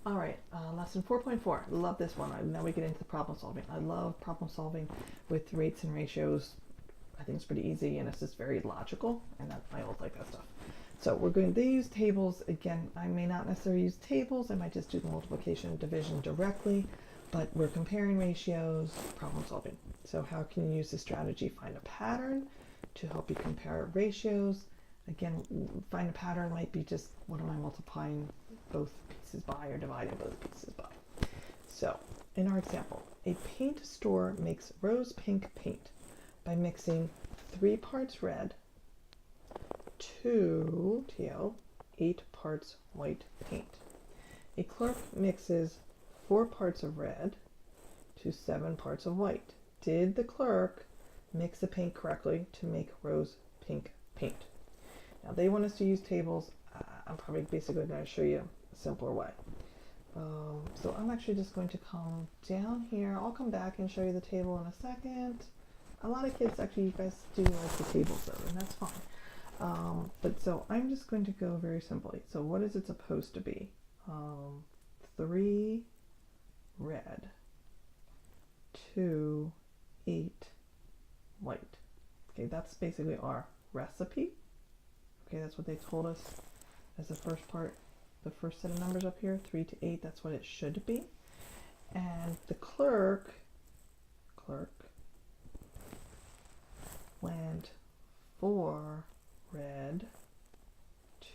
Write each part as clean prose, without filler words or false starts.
All right, lesson 4.4. Love this one. Now we get into the problem solving. I love problem solving with rates and ratios. I think it's pretty easy and it's just very logical, and I always like that stuff. So we're going to use tables. Again, I may not necessarily use tables. I might just do the multiplication and division directly, but we're comparing ratios, problem solving. So how can you use this strategy? Find a pattern to help you compare ratios. Again, find a pattern might be just what am I multiplying both pieces by or dividing both pieces by. So in our example, a paint store makes rose pink paint by mixing 3 parts red to 8 parts white paint. A clerk mixes 4 parts of red to 7 parts of white. Did the clerk mix the paint correctly to make rose pink paint? Now they want us to use tables. I'm probably basically going to show you a simpler way. So I'm actually just going to come down here. I'll come back and show you the table in a second. A lot of kids actually, you guys do like the tables though, and that's fine. But so I'm just going to go very simply. So what is it supposed to be? 3 red to 8 white. Okay, that's basically our recipe. Okay, that's what they told us as the first part, the first set of numbers up here, 3 to 8, that's what it should be. And the clerk went 4 red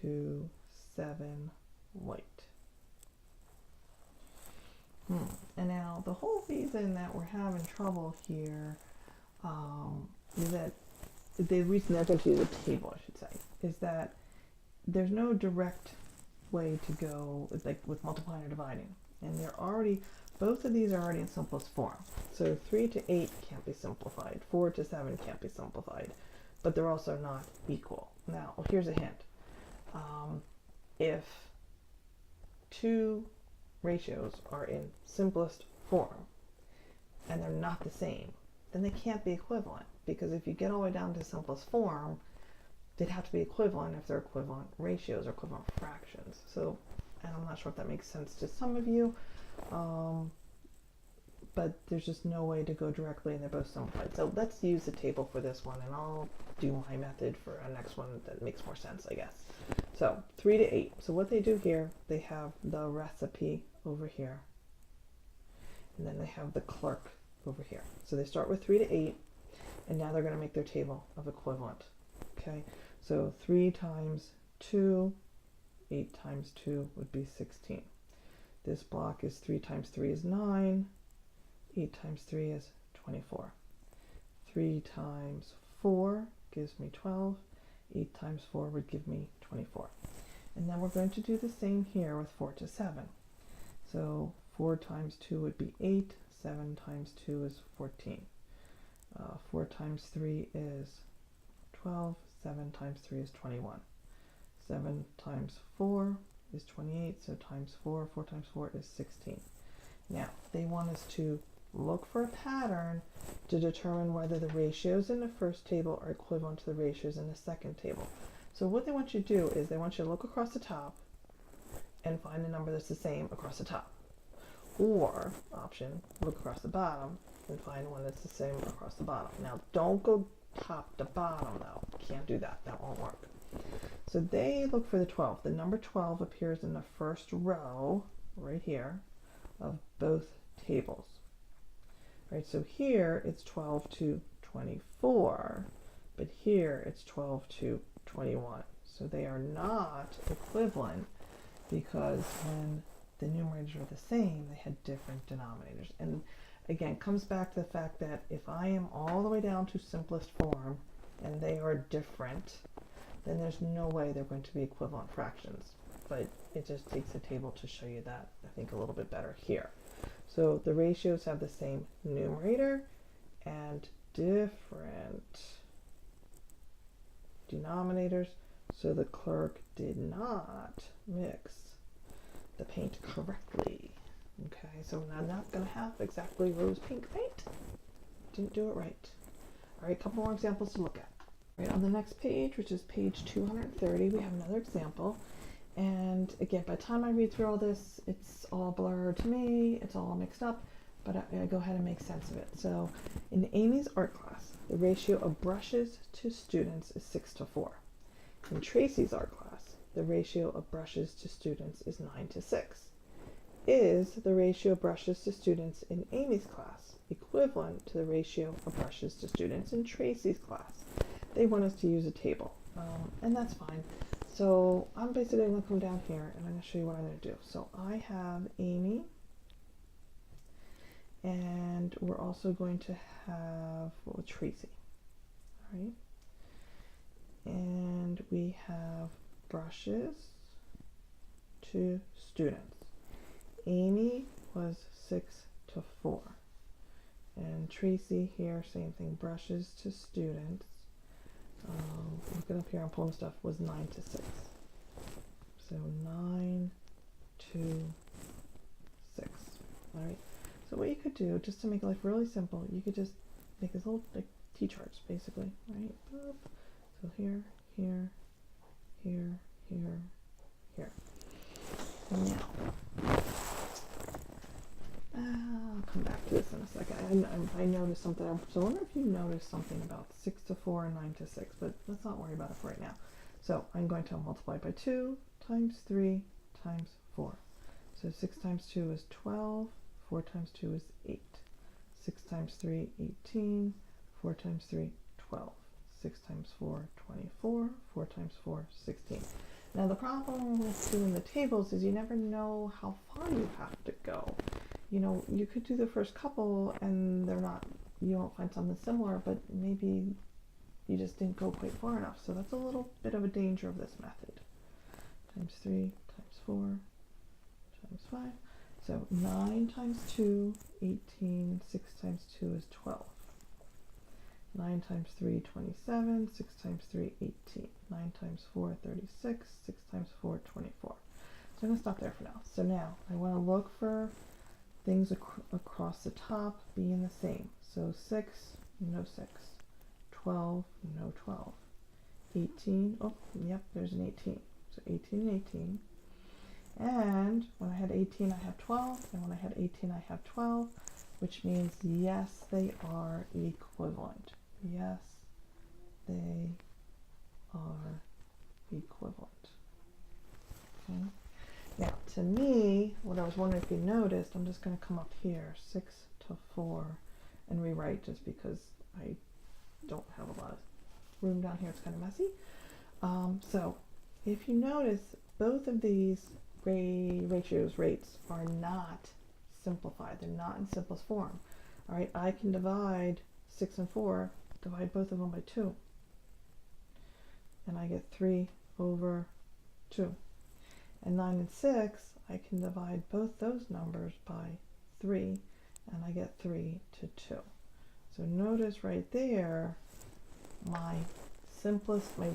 to 7 white. And now the whole reason that we're having trouble here is that the reason that's actually the table, I should say, is that there's no direct way to go with multiplying or dividing, and they're already, both of these are already in simplest form. So 3 to 8 can't be simplified, 4 to 7 can't be simplified, but they're also not equal. Now here's a hint. If two ratios are in simplest form and they're not the same, then they can't be equivalent, because if you get all the way down to simplest form, they'd have to be equivalent if they're equivalent ratios or equivalent fractions. So, and I'm not sure if that makes sense to some of you, but there's just no way to go directly and they're both simplified. So let's use the table for this one, and I'll do my method for a next one that makes more sense, I guess. So 3 to 8. So what they do here, they have the recipe over here, and then they have the clerk over here. So they start with 3 to 8, and now they're going to make their table of equivalent. Okay, so 3 times 2, 8 times 2 would be 16. This block is 3 times 3 is 9, 8 times 3 is 24. 3 times 4 gives me 12, 8 times 4 would give me 24. And then we're going to do the same here with 4 to 7. So 4 times 2 would be 8, 7 times 2 is 14. 4 times 3 is 12, 7 times 3 is 21. 7 times 4 is 28, so times 4, 4 times 4 is 16. Now, they want us to look for a pattern to determine whether the ratios in the first table are equivalent to the ratios in the second table. So what they want you to do is they want you to look across the top and find a number that's the same across the top. Or, option, look across the bottom and find one that's the same across the bottom. Now, don't go top to bottom though. Can't do that. That won't work. So they look for the 12. The number 12 appears in the first row right here of both tables. Right, so here it's 12 to 24, but here it's 12 to 21. So they are not equivalent because when the numerators are the same, they had different denominators. And again, it comes back to the fact that if I am all the way down to simplest form and they are different, then there's no way they're going to be equivalent fractions. But it just takes a table to show you that, I think, a little bit better here. So the ratios have the same numerator and different denominators, so the clerk did not mix the paint correctly. Okay, so I'm not going to have exactly rose pink paint. Didn't do it right. All right, a couple more examples to look at. Right, on the next page, which is page 230, we have another example. And again, by the time I read through all this, it's all blurred to me, it's all mixed up, but I go ahead and make sense of it. So in Amy's art class, the ratio of brushes to students is 6:4. In Tracy's art class, the ratio of brushes to students is 9:6. Is the ratio of brushes to students in Amy's class equivalent to the ratio of brushes to students in Tracy's class? They want us to use a table, and that's fine. So I'm basically going to come down here and I'm going to show you what I'm going to do. So I have Amy, and we're also going to have Tracy, all right? And we have brushes to students. Amy was 6:4, and Tracy here, same thing, brushes to students. Looking up here, I'm pulling stuff, was 9:6. So 9:6. All right. So what you could do, just to make life really simple, you could just make this little like T-charts, basically, right? Boop. So here, here, here, here, here. Now, I'll come back to this in a second. I noticed something. So I wonder if you noticed something about 6:4 and 9:6, but let's not worry about it for right now. So I'm going to multiply by 2 times 3 times 4. So 6 times 2 is 12, 4 times 2 is 8. 6 times 3, 18, 4 times 3, 12. 6 times 4, 24, 4 times 4, 16. Now the problem with doing the tables is you never know how far you have to go. You know, you could do the first couple and they're not, you won't find something similar, but maybe you just didn't go quite far enough. So that's a little bit of a danger of this method. Times 3 times 4 times 5. So 9 times 2, 18, 6 times 2 is 12. 9 times 3, 27, 6 times 3, 18. 9 times 4, 36, 6 times 4, 24. So I'm going to stop there for now. So now I want to look for things across the top being the same. So 6, no 6. 12, no 12. 18, oh, yep, there's an 18. So 18 and 18. And when I had 18, I have 12. And when I had 18, I have 12, which means yes, they are equivalent. Yes, they are equivalent. Okay. Now, to me, what I was wondering if you noticed, I'm just going to come up here, 6:4, and rewrite just because I don't have a lot of room down here. It's kind of messy. So, if you notice, both of these rates are not simplified. They're not in simplest form. All right, I can divide 6 and 4, divide both of them by 2, and I get 3/2. And 9 and 6, I can divide both those numbers by 3, and I get 3/2. So notice right there, my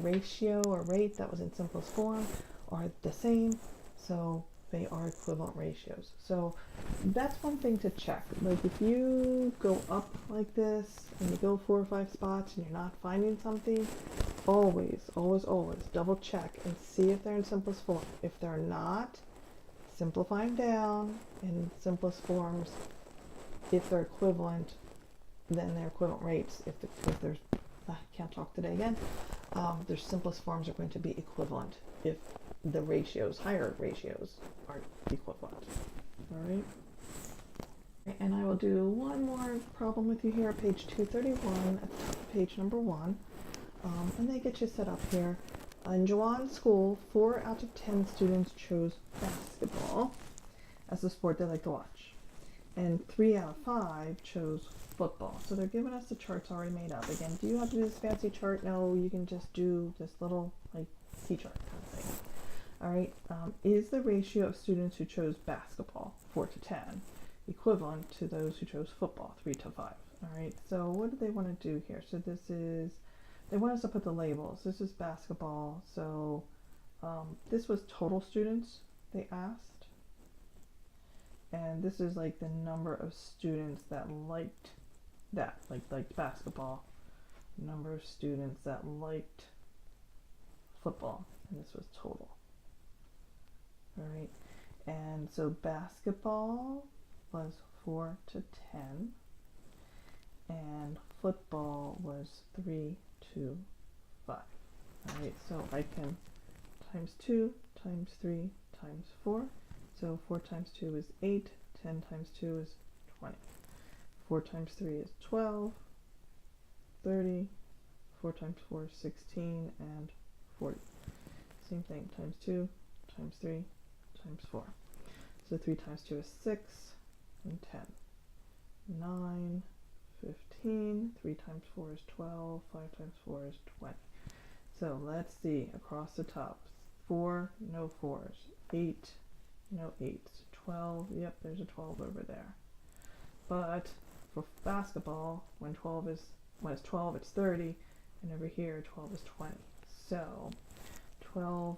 ratio or rate that was in simplest form are the same, so they are equivalent ratios. So that's one thing to check. Like if you go up like this and you go 4 or 5 spots and you're not finding something, always double check and see if they're in simplest form. If they're not, simplify them down in simplest forms. If they're equivalent, then they're equivalent rates. If there's, I can't talk today again, their simplest forms are going to be equivalent if the ratios, higher ratios, are equivalent. All right. And I will do one more problem with you here at page 231, at the top of page number 1. And they get you set up here. In Jawan's school, 4 out of 10 students chose basketball as the sport they like to watch. And 3 out of 5 chose football. So they're giving us the charts already made up. Again, do you have to do this fancy chart? No, you can just do this little like T-chart kind of thing. All right, is the ratio of students who chose basketball, 4 to 10, equivalent to those who chose football, 3 to 5? All right, so what do they want to do here? So this is, they want us to put the labels. This is basketball, so this was total students they asked. And this is like the number of students that liked that, liked basketball. Number of students that liked football, and this was total. All right, and so basketball was 4 to 10, and football was 3 to 5. All right, so I can times 2 times 3 times 4. So 4 times 2 is 8, 10 times 2 is 20. 4 times 3 is 12, 30, 4 times 4 is 16, and 40. Same thing, times 2, times 3, times 4. So 3 times 2 is 6, and 10. 9, 15, 3 times 4 is 12, 5 times 4 is 20. So let's see, across the top, 4, no 4s, 8, no 8s, 12, yep, there's a 12 over there. But for basketball, when it's 12, it's 30, and over here, 12 is 20. So 12,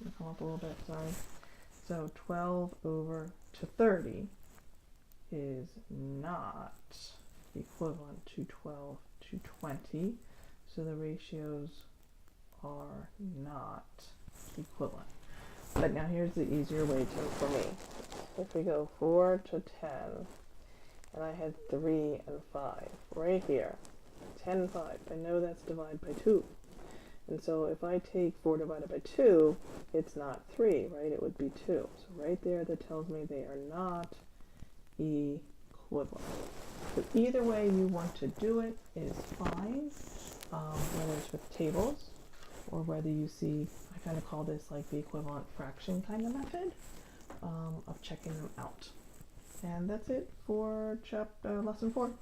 let me come up a little bit, sorry. So 12 over to 30 is not equivalent to 12 to 20, so the ratios are not equivalent. But now here's the easier way for me. If we go 4 to 10, and I had 3 and 5 right here, 10 and 5, I know that's divided by 2. And so if I take 4 divided by 2, it's not 3, right? It would be 2. So right there, that tells me they are not equivalent. So either way you want to do it is fine, whether it's with tables or whether you see, I kind of call this like the equivalent fraction kind of method of checking them out. And that's it for lesson 4.